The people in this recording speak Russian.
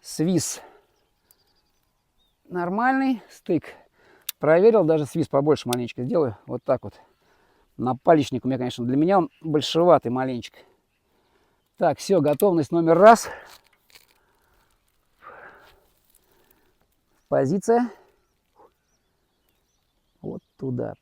Свис нормальный, стык проверил, даже свис побольше маленечко сделаю, вот так вот. Напалечник у меня, конечно, для меня он большеватый маленечко. Так, все, готовность номер раз. Позиция. Вот туда.